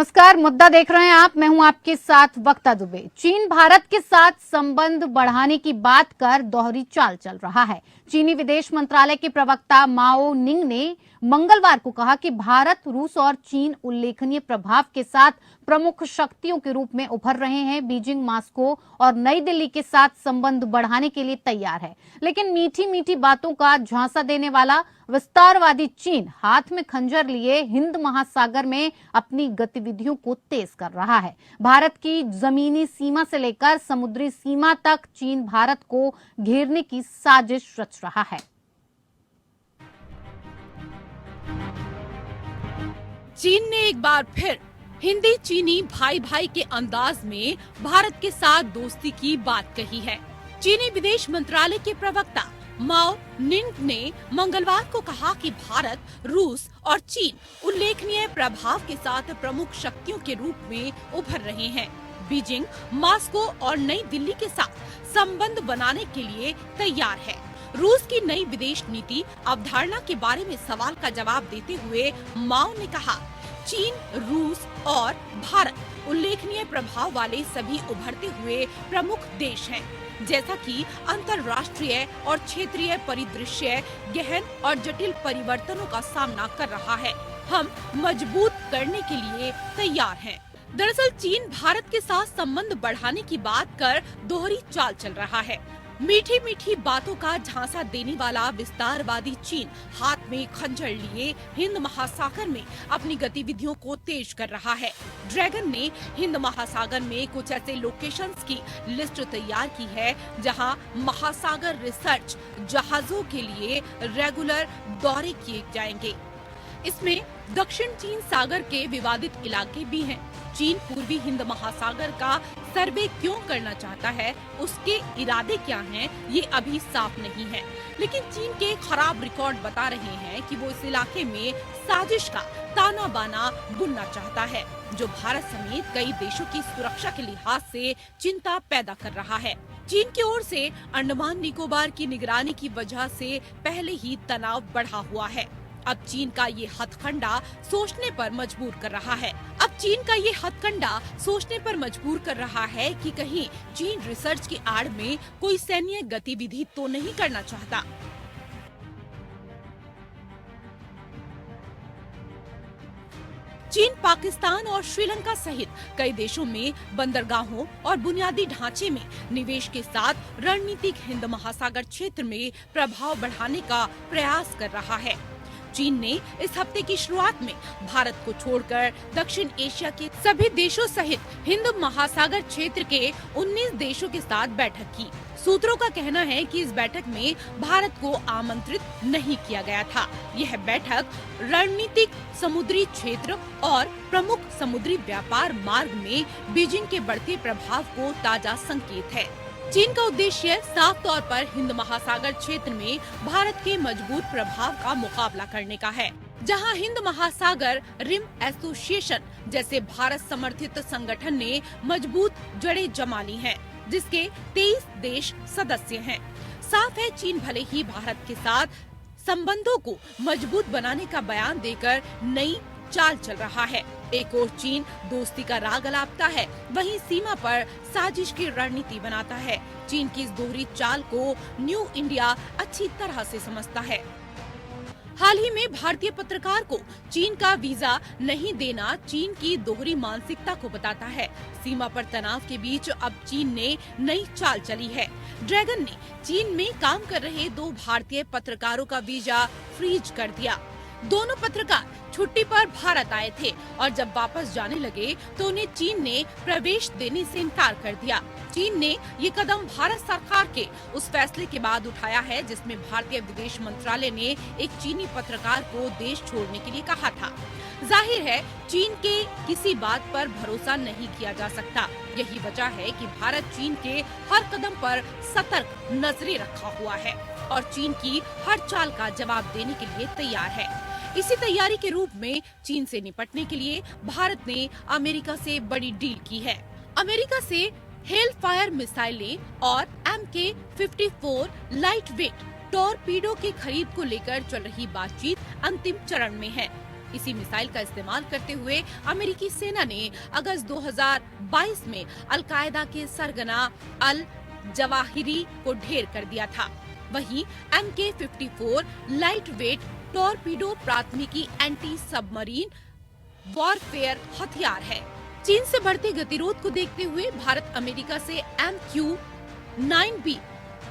नमस्कार, मुद्दा देख रहे हैं आप। मैं हूं आपके साथ वक्ता दुबे। चीन भारत के साथ संबंध बढ़ाने की बात कर दोहरी चाल चल रहा है। चीनी विदेश मंत्रालय के प्रवक्ता माओ निंग ने मंगलवार को कहा कि भारत, रूस और चीन उल्लेखनीय प्रभाव के साथ प्रमुख शक्तियों के रूप में उभर रहे हैं। बीजिंग, मॉस्को और नई दिल्ली के साथ संबंध बढ़ाने के लिए तैयार है, लेकिन मीठी मीठी बातों का झांसा देने वाला विस्तारवादी चीन हाथ में खंजर लिए हिंद महासागर में अपनी गतिविधियों को तेज कर रहा है। भारत की जमीनी सीमा से लेकर समुद्री सीमा तक चीन भारत को घेरने की साजिश रच रहा है। चीन ने एक बार फिर हिंदी चीनी भाई भाई के अंदाज में भारत के साथ दोस्ती की बात कही है। चीनी विदेश मंत्रालय के प्रवक्ता माओ निंग ने मंगलवार को कहा कि भारत, रूस और चीन उल्लेखनीय प्रभाव के साथ प्रमुख शक्तियों के रूप में उभर रहे हैं। बीजिंग, मॉस्को और नई दिल्ली के साथ संबंध बनाने के लिए तैयार है। रूस की नई विदेश नीति अवधारणा के बारे में सवाल का जवाब देते हुए माओ ने कहा, चीन, रूस और भारत उल्लेखनीय प्रभाव वाले सभी उभरते हुए प्रमुख देश हैं। जैसा कि अंतर्राष्ट्रीय और क्षेत्रीय परिदृश्य गहन और जटिल परिवर्तनों का सामना कर रहा है, हम मजबूत करने के लिए तैयार हैं। दरअसल चीन भारत के साथ संबंध बढ़ाने की बात कर दोहरी चाल चल रहा है। मीठी मीठी बातों का झांसा देने वाला विस्तारवादी चीन हाथ में खंजर लिए हिंद महासागर में अपनी गतिविधियों को तेज कर रहा है। ड्रैगन ने हिंद महासागर में कुछ ऐसे लोकेशंस की लिस्ट तैयार की है जहां महासागर रिसर्च जहाजों के लिए रेगुलर दौरे किए जाएंगे। इसमें दक्षिण चीन सागर के विवादित इलाके भी हैं। चीन पूर्वी हिंद महासागर का सर्वे क्यों करना चाहता है, उसके इरादे क्या हैं, ये अभी साफ नहीं है। लेकिन चीन के खराब रिकॉर्ड बता रहे हैं कि वो इस इलाके में साजिश का ताना बाना बुनना चाहता है, जो भारत समेत कई देशों की सुरक्षा के लिहाज से चिंता पैदा कर रहा है। चीन की ओर से अंडमान निकोबार की निगरानी की वजह से पहले ही तनाव बढ़ा हुआ है। अब चीन का ये हथकंडा सोचने पर मजबूर कर रहा है कि कहीं चीन रिसर्च की आड़ में कोई सैन्य गतिविधि तो नहीं करना चाहता। चीन पाकिस्तान और श्रीलंका सहित कई देशों में बंदरगाहों और बुनियादी ढांचे में निवेश के साथ रणनीतिक हिंद महासागर क्षेत्र में प्रभाव बढ़ाने का प्रयास कर रहा है। चीन ने इस हफ्ते की शुरुआत में भारत को छोड़कर दक्षिण एशिया के सभी देशों सहित हिंद महासागर क्षेत्र के 19 देशों के साथ बैठक की। सूत्रों का कहना है कि इस बैठक में भारत को आमंत्रित नहीं किया गया था। यह बैठक रणनीतिक समुद्री क्षेत्र और प्रमुख समुद्री व्यापार मार्ग में बीजिंग के बढ़ते प्रभाव को ताजा संकेत है। चीन का उद्देश्य साफ तौर पर हिंद महासागर क्षेत्र में भारत के मजबूत प्रभाव का मुकाबला करने का है, जहां हिंद महासागर रिम एसोसिएशन जैसे भारत समर्थित संगठन ने मजबूत जड़ें जमा ली हैं, जिसके 23 देश सदस्य हैं। साफ है, चीन भले ही भारत के साथ संबंधों को मजबूत बनाने का बयान देकर नई चाल चल रहा है। एक और चीन दोस्ती का राग अलापता है, वहीं सीमा पर साजिश की रणनीति बनाता है। चीन की इस दोहरी चाल को न्यू इंडिया अच्छी तरह से समझता है। हाल ही में भारतीय पत्रकार को चीन का वीजा नहीं देना चीन की दोहरी मानसिकता को बताता है। सीमा पर तनाव के बीच अब चीन ने नई चाल चली है। ड्रैगन ने चीन में काम कर रहे 2 भारतीय पत्रकारों का वीजा फ्रीज कर दिया। दोनों पत्रकार छुट्टी पर भारत आए थे और जब वापस जाने लगे तो उन्हें चीन ने प्रवेश देने से इनकार कर दिया। चीन ने ये कदम भारत सरकार के उस फैसले के बाद उठाया है जिसमें भारतीय विदेश मंत्रालय ने एक चीनी पत्रकार को देश छोड़ने के लिए कहा था। जाहिर है, चीन के किसी बात पर भरोसा नहीं किया जा सकता। यही वजह है कि भारत चीन के हर कदम पर सतर्क नजरें रखा हुआ है और चीन की हर चाल का जवाब देने के लिए तैयार है। इसी तैयारी के रूप में चीन से निपटने के लिए भारत ने अमेरिका से बड़ी डील की है। अमेरिका से हेल फायर मिसाइलें और MK-54 लाइट वेट टॉरपीडो की खरीद को लेकर चल रही बातचीत अंतिम चरण में है। इसी मिसाइल का इस्तेमाल करते हुए अमेरिकी सेना ने अगस्त 2022 में अल-कायदा के सरगना अल जवाहिरी को ढेर कर दिया था। वहीं MK-54 लाइट वेट टॉर्पीडो प्राथमिकी एंटी सबमरीन वॉरफेयर हथियार है। चीन से बढ़ते गतिरोध को देखते हुए भारत अमेरिका से MQ-9B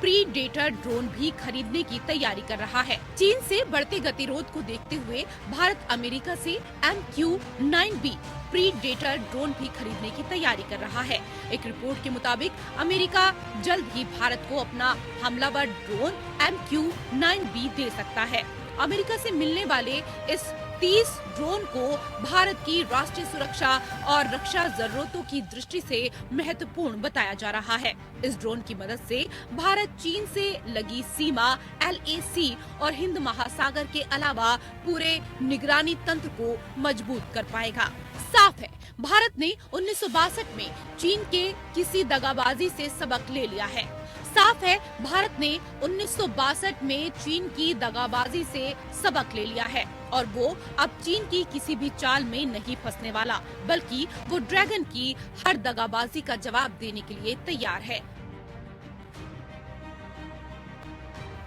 प्रीडेटर ड्रोन भी खरीदने की तैयारी कर रहा है। चीन से बढ़ते गतिरोध को देखते हुए भारत अमेरिका से MQ-9B प्रीडेटर ड्रोन भी खरीदने की तैयारी कर रहा है। एक रिपोर्ट के मुताबिक अमेरिका जल्द ही भारत को अपना हमलावर ड्रोन MQ-9B दे सकता है। अमेरिका से मिलने वाले इस 30 ड्रोन को भारत की राष्ट्रीय सुरक्षा और रक्षा जरूरतों की दृष्टि से महत्वपूर्ण बताया जा रहा है। इस ड्रोन की मदद से भारत चीन से लगी सीमा LAC और हिंद महासागर के अलावा पूरे निगरानी तंत्र को मजबूत कर पाएगा। साफ है, भारत ने 1962 में चीन के किसी दगाबाजी से सबक ले लिया है। साफ है, भारत ने 1962 में चीन की दगाबाजी से सबक ले लिया है और वो अब चीन की किसी भी चाल में नहीं फंसने वाला, बल्कि वो ड्रैगन की हर दगाबाजी का जवाब देने के लिए तैयार है।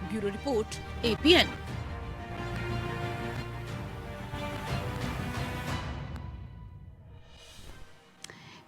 Bureau report, APN।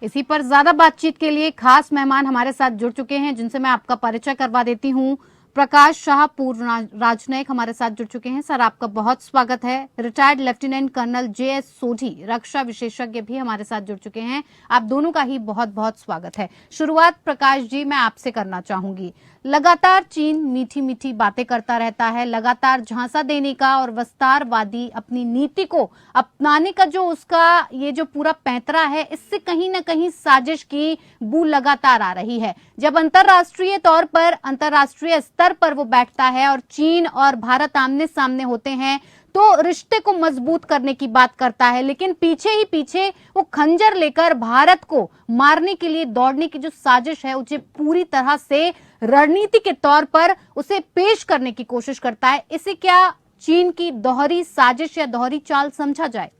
इसी पर ज्यादा बातचीत के लिए खास मेहमान हमारे साथ जुड़ चुके हैं, जिनसे मैं आपका परिचय करवा देती हूं। प्रकाश शाह, पूर्व राजनयिक, हमारे साथ जुड़ चुके हैं। सर, आपका बहुत स्वागत है। Retired lieutenant colonel JS Sodhi, रक्षा विशेषज्ञ, भी हमारे साथ जुड़ चुके हैं। आप दोनों का ही बहुत बहुत स्वागत है। शुरुआत प्रकाश जी मैं आपसे करना चाहूंगी। लगातार चीन मीठी मीठी बातें करता रहता है, लगातार झांसा देने का और विस्तारवादी अपनी नीति को अपनाने का जो उसका ये जो पूरा पैंतरा है, इससे कहीं ना कहीं साजिश की बू लगातार आ रही है। जब अंतर्राष्ट्रीय तौर पर, अंतर्राष्ट्रीय स्तर पर वो बैठता है और चीन और भारत आमने सामने होते हैं तो रिश्ते को मजबूत करने की बात करता है, लेकिन पीछे ही पीछे वो खंजर लेकर भारत को मारने के लिए दौड़ने की जो साजिश है, उसे पूरी तरह से रणनीति के तौर पर उसे पेश करने की कोशिश करता है। इसे क्या चीन की दोहरी साजिश या दोहरी चाल समझा जाए?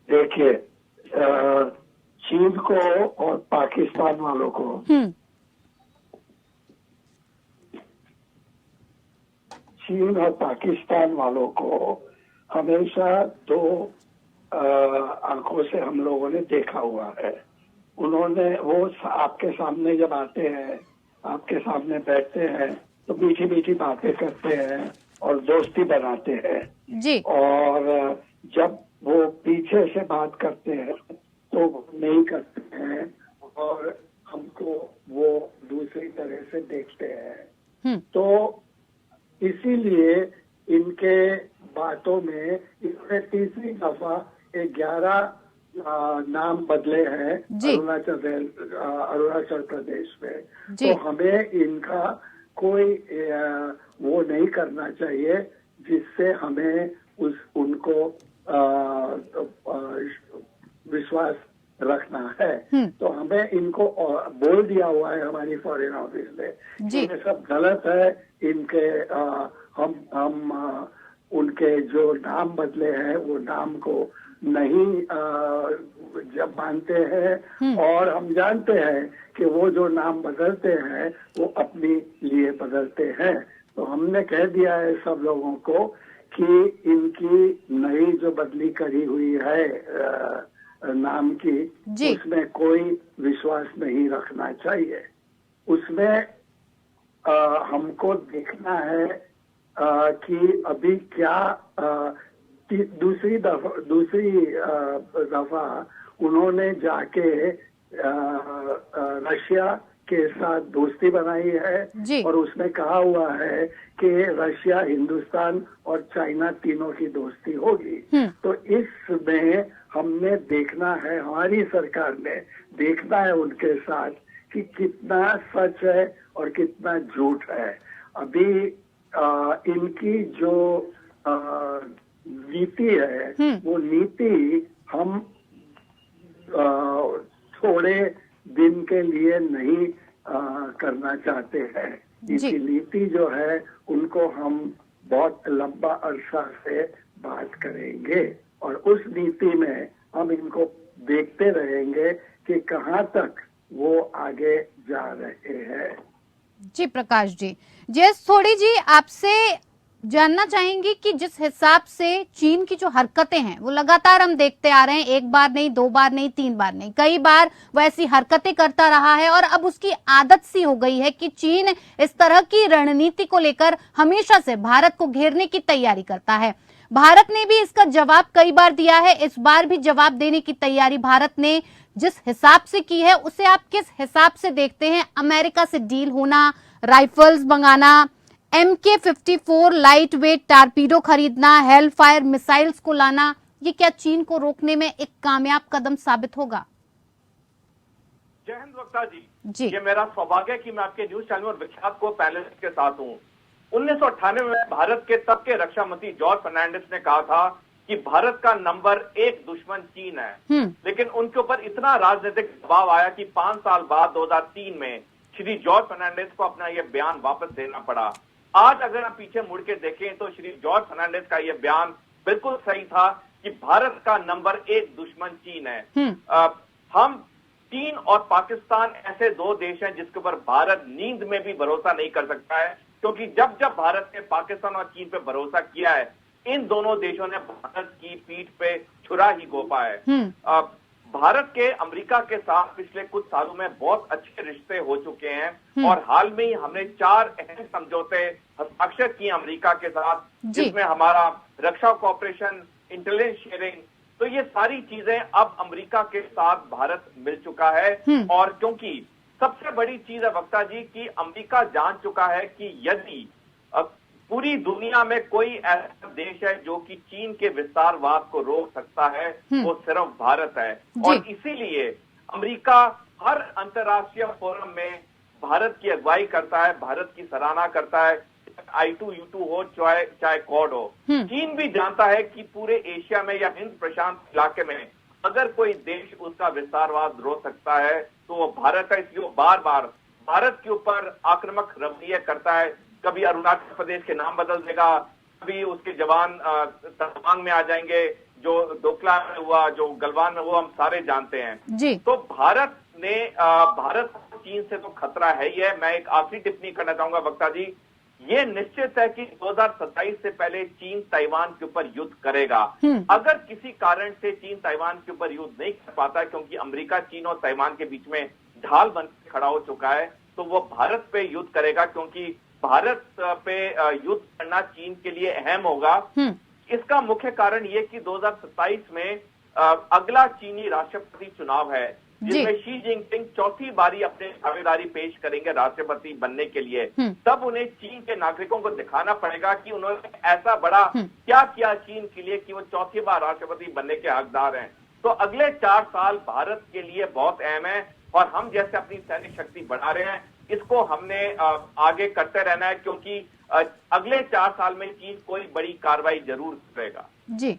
देखिए, चीन को और पाकिस्तान वालों को चीन और पाकिस्तान वालों को हमेशा दो आंखों से हम लोगों ने देखा हुआ है। उन्होंने वो आपके सामने जब आते हैं, आपके सामने बैठते हैं तो मीठी मीठी बातें करते हैं और दोस्ती बनाते हैं जी। और जब वो पीछे से बात करते हैं तो नहीं करते हैं और हमको वो दूसरी तरह से देखते हैं। तो इसीलिए इनके बातों में इन्होंने तीसरी दफा 11 नाम बदले हैं अरुणाचल प्रदेश में। तो हमें इनका कोई वो नहीं करना चाहिए जिससे हमें उनको विश्वास रखना है। तो हमें इनको बोल दिया हुआ है हमारी फॉरेन ऑफिस में ये सब गलत है। इनके हम उनके जो नाम बदले हैं वो नाम को नहीं जब मानते हैं और हम जानते हैं कि वो जो नाम बदलते हैं वो अपने लिए बदलते हैं। तो हमने कह दिया है सब लोगों को कि इनकी नई जो बदली करी हुई है नाम की, उसमें कोई विश्वास नहीं रखना चाहिए। उसमें हमको देखना है कि अभी क्या दूसरी दफा उन्होंने जाके रशिया के साथ दोस्ती बनाई है और उसमें कहा हुआ है कि रशिया, हिंदुस्तान और चाइना तीनों की दोस्ती होगी। तो इसमें हमने देखना है, हमारी सरकार ने देखना है उनके साथ कि कितना सच है और कितना झूठ है। अभी इनकी जो नीति है वो नीति हम थोड़े दिन के लिए नहीं करना चाहते हैं। इनकी नीति जो है उनको हम बहुत लंबा अरसा से बात करेंगे और उस नीति में हम इनको देखते रहेंगे कि कहाँ तक वो आगे जा रहे हैं। जी प्रकाश जी, जयेश थोड़ी जी आपसे जानना चाहेंगी कि जिस हिसाब से चीन की जो हरकतें हैं वो लगातार हम देखते आ रहे हैं, एक बार नहीं, दो बार नहीं, तीन बार नहीं, कई बार वो ऐसी हरकतें करता रहा है और अब उसकी आदत सी हो गई है कि चीन इस तरह की रणनीति को लेकर हमेशा से भारत को घेरने की तैयारी करता है। भारत ने भी इसका जवाब कई बार दिया है, इस बार भी जवाब देने की तैयारी भारत ने जिस हिसाब से की है उसे आप किस हिसाब से देखते हैं? अमेरिका से डील होना, राइफल्स मंगाना, MK-54 लाइट वेट टारपीडो खरीदना, हेल फायर मिसाइल्स को लाना, ये क्या चीन को रोकने में एक कामयाब कदम साबित होगा? जय हिंद वक्ता जी। ये मेरा सौभाग्य है कि मैं आपके न्यूज चैनल और विख्यात को पैनलिस्ट के साथ हूँ। 1998 में भारत के तब के रक्षा मंत्री जॉर्ज फर्नांडिस ने कहा था कि भारत का नंबर 1 दुश्मन चीन है, लेकिन उनके ऊपर इतना राजनीतिक दबाव आया कि 5 साल बाद 2003 में श्री जॉर्ज फर्नांडिस को अपना यह बयान वापस देना पड़ा। आज अगर हम पीछे मुड़ के देखें तो श्री जॉर्ज फर्नांडिस का यह बयान बिल्कुल सही था कि भारत का नंबर 1 दुश्मन चीन है। हम चीन और पाकिस्तान ऐसे दो देश हैं जिसके ऊपर भारत नींद में भी भरोसा नहीं कर सकता है, क्योंकि जब जब भारत ने पाकिस्तान और चीन पे भरोसा किया है, इन दोनों देशों ने भारत की पीठ पे छुरा ही घोंपा है। भारत के अमेरिका के साथ पिछले कुछ सालों में बहुत अच्छे रिश्ते हो चुके हैं और हाल में ही हमने 4 अहम समझौते हस्ताक्षर किए अमेरिका के साथ, जिसमें हमारा रक्षा कॉपरेशन, इंटेलिजेंस शेयरिंग, तो ये सारी चीजें अब अमेरिका के साथ भारत मिल चुका है। और क्योंकि सबसे बड़ी चीज है वक्ता जी कि अमेरिका जान चुका है कि यदि पूरी दुनिया में कोई ऐसा देश है जो कि चीन के विस्तारवाद को रोक सकता है, वो सिर्फ भारत है। और इसीलिए अमेरिका हर अंतर्राष्ट्रीय फोरम में भारत की अगुवाई करता है, भारत की सराहना करता है, I2U2 हो चाहे क्वाड हो। चीन भी जानता है कि पूरे एशिया में या हिंद प्रशांत इलाके में अगर कोई देश उसका विस्तारवाद रोक सकता है तो वो भारत है। इसलिए वो बार बार भारत के ऊपर आक्रामक रवैया करता है। कभी अरुणाचल प्रदेश के नाम बदल देगा, कभी उसके जवान तवांग में आ जाएंगे, जो डोकला में हुआ, जो गलवान में हुआ, हम सारे जानते हैं जी। तो भारत को चीन से तो खतरा है ही है। मैं एक आखिरी टिप्पणी करना चाहूंगा वक्ता जी, ये निश्चित है कि 2027 से पहले चीन ताइवान के ऊपर युद्ध करेगा। अगर किसी कारण से चीन ताइवान के ऊपर युद्ध नहीं कर पाता, क्योंकि अमेरिका चीन और ताइवान के बीच में ढाल बनकर खड़ा हो चुका है, तो वो भारत पे युद्ध करेगा, क्योंकि भारत पे युद्ध करना चीन के लिए अहम होगा। इसका मुख्य कारण ये कि 2027 में अगला चीनी राष्ट्रपति चुनाव है, जिसमें शी जिनपिंग चौथी बारी अपने दावेदारी पेश करेंगे राष्ट्रपति बनने के लिए। तब उन्हें चीन के नागरिकों को दिखाना पड़ेगा कि उन्होंने ऐसा बड़ा क्या किया चीन के लिए कि वो चौथी बार राष्ट्रपति बनने के हकदार हैं। तो अगले 4 साल भारत के लिए बहुत अहम है और हम जैसे अपनी सैनिक शक्ति बढ़ा रहे हैं, इसको हमने आगे करते रहना है, क्योंकि अगले 4 साल में चीन कोई बड़ी कार्रवाई जरूर करेगा। जी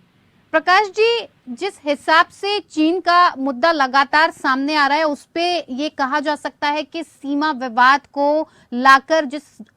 प्रकाश जी, जिस हिसाब से चीन का मुद्दा लगातार सामने आ रहा है, उस पे ये कहा जा सकता है कि सीमा विवाद को लाकर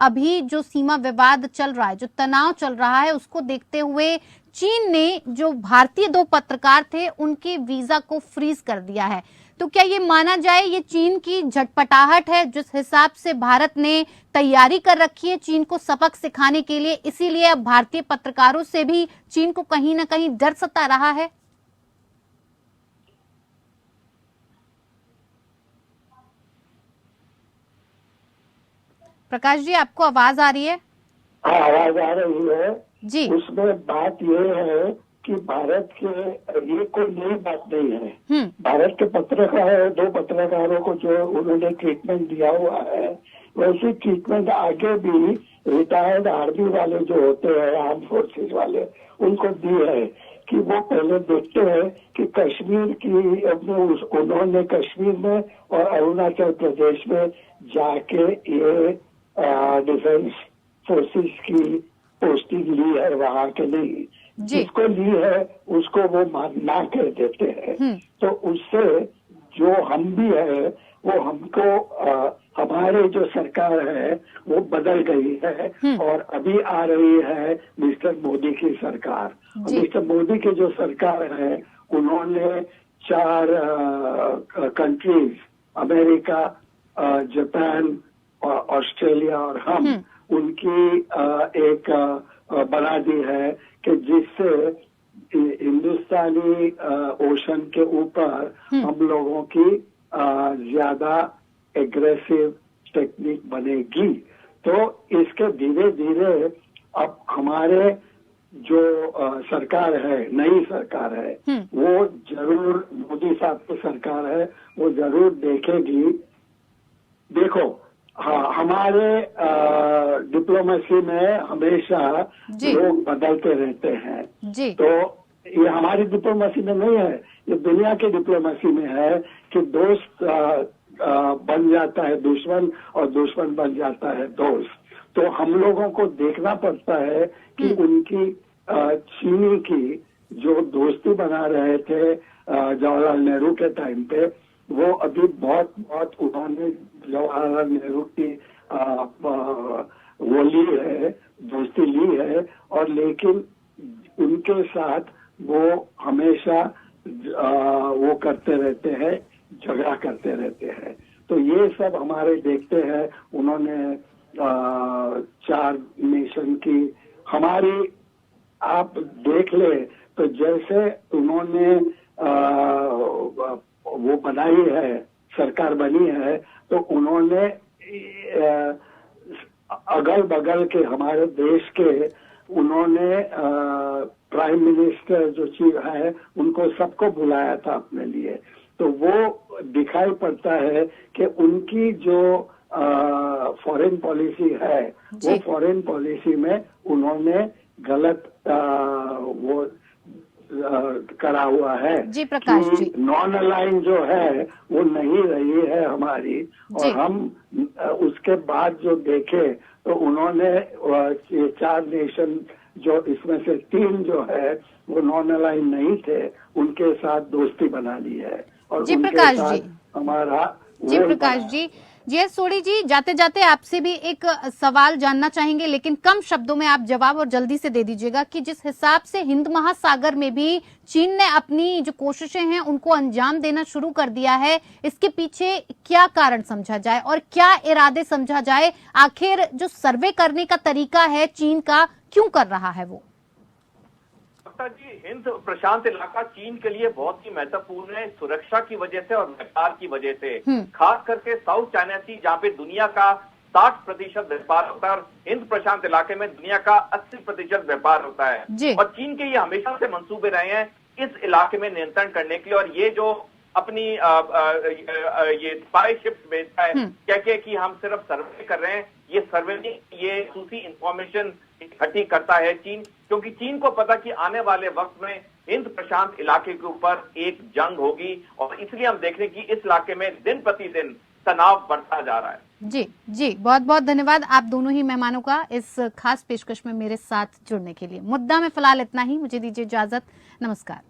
अभी जो सीमा विवाद चल रहा है, जो तनाव चल रहा है, उसको देखते हुए चीन ने जो भारतीय 2 पत्रकार थे उनके वीजा को फ्रीज कर दिया है। तो क्या ये माना जाए ये चीन की झटपटाहट है, जिस हिसाब से भारत ने तैयारी कर रखी है चीन को सबक सिखाने के लिए, इसीलिए अब भारतीय पत्रकारों से भी चीन को कहीं ना कहीं डर सता रहा है? प्रकाश जी, आपको आवाज आ रही है? हाँ, आवाज आ रही है जी। उसमें बात ये है कि भारत के ये कोई नई बात नहीं है। भारत के पत्रकार 2 पत्रकारों को जो उन्होंने ट्रीटमेंट दिया हुआ है, वैसी ट्रीटमेंट आगे भी रिटायर्ड आर्मी वाले जो होते हैं, आर्म फोर्सेस वाले, उनको दी है कि वो पहले देखते हैं कि कश्मीर की उन्होंने कश्मीर में और अरुणाचल प्रदेश में जाके ये डिफेंस फोर्सेस की पोस्टिंग ली है वहां के लिए, जिसको ली है उसको वो ना कर देते हैं। तो उससे जो हम भी है वो हमको हमारे जो सरकार है वो बदल गई है और अभी आ रही है मिस्टर मोदी की सरकार। मिस्टर मोदी की जो सरकार है उन्होंने 4 कंट्रीज अमेरिका, जापान, ऑस्ट्रेलिया और हम उनकी एक बना दी है कि जिससे हिंदुस्तानी ओशन के ऊपर हम लोगों की ज्यादा एग्रेसिव टेक्निक बनेगी। तो इसके धीरे धीरे अब हमारे जो सरकार है, नई सरकार है, वो जरूर, मोदी साहब की सरकार है, वो जरूर देखेगी। देखो, हाँ, हमारे डिप्लोमेसी में हमेशा लोग बदलते रहते हैं जी। तो ये हमारी डिप्लोमेसी में नहीं है, ये दुनिया की डिप्लोमेसी में है कि दोस्त बन जाता है दुश्मन और दुश्मन बन जाता है दोस्त। तो हम लोगों को देखना पड़ता है कि उनकी चीनी की जो दोस्ती बना रहे थे जवाहरलाल नेहरू के टाइम पे, वो अभी बहुत उन्होंने जवाहरलाल नेहरू की वो ली है, दोस्ती ली है, और लेकिन उनके साथ वो हमेशा वो करते रहते हैं, झगड़ा करते रहते हैं। तो ये सब हमारे देखते हैं। उन्होंने 4 नेशन की हमारी आप देख ले तो जैसे उन्होंने वो बनाई है, सरकार बनी है, तो उन्होंने अगल बगल के हमारे देश के उन्होंने प्राइम मिनिस्टर जो चीफ है उनको सबको बुलाया था अपने लिए। तो वो दिखाई पड़ता है कि उनकी जो फॉरेन पॉलिसी है वो फॉरेन पॉलिसी में उन्होंने गलत वो करा हुआ है जी प्रकाश जी। नॉन अलाइन जो है वो नहीं रही है हमारी, और हम उसके बाद जो देखे तो उन्होंने ये 4 नेशन जो इसमें से 3 जो है वो नॉन अलाइन नहीं थे, उनके साथ दोस्ती बना ली है और जी उनके प्रकाश साथ जी हमारा जी प्रकाश जी जी सोडी जी, जाते जाते आपसे भी एक सवाल जानना चाहेंगे, लेकिन कम शब्दों में आप जवाब और जल्दी से दे दीजिएगा कि जिस हिसाब से हिंद महासागर में भी चीन ने अपनी जो कोशिशें हैं उनको अंजाम देना शुरू कर दिया है, इसके पीछे क्या कारण समझा जाए और क्या इरादे समझा जाए? आखिर जो सर्वे करने का तरीका है चीन का, क्यों कर रहा है वो? जी, हिंद प्रशांत इलाका चीन के लिए बहुत ही महत्वपूर्ण है, सुरक्षा की वजह से और व्यापार की वजह से। खास करके साउथ चाइना सी, जहाँ पे दुनिया का 60% व्यापार होता है और हिंद प्रशांत इलाके में दुनिया का 80% व्यापार होता है। और चीन के ये हमेशा से मंसूबे रहे हैं इस इलाके में नियंत्रण करने के लिए, और ये जो अपनी ये स्पाई शिप्स भेजता है क्या कि हम सिर्फ सर्वे कर रहे हैं, ये सर्वे नहीं, ये सूसी इंफॉर्मेशन इकट्ठी करता है चीन, क्योंकि चीन को पता कि आने वाले वक्त में हिंद प्रशांत इलाके के ऊपर एक जंग होगी, और इसलिए हम देख रहे हैं कि इस इलाके में दिन प्रतिदिन तनाव बढ़ता जा रहा है। जी जी, बहुत बहुत धन्यवाद आप दोनों ही मेहमानों का इस खास पेशकश में मेरे साथ जुड़ने के लिए। मुद्दा में फिलहाल इतना ही, मुझे दीजिए इजाजत, नमस्कार।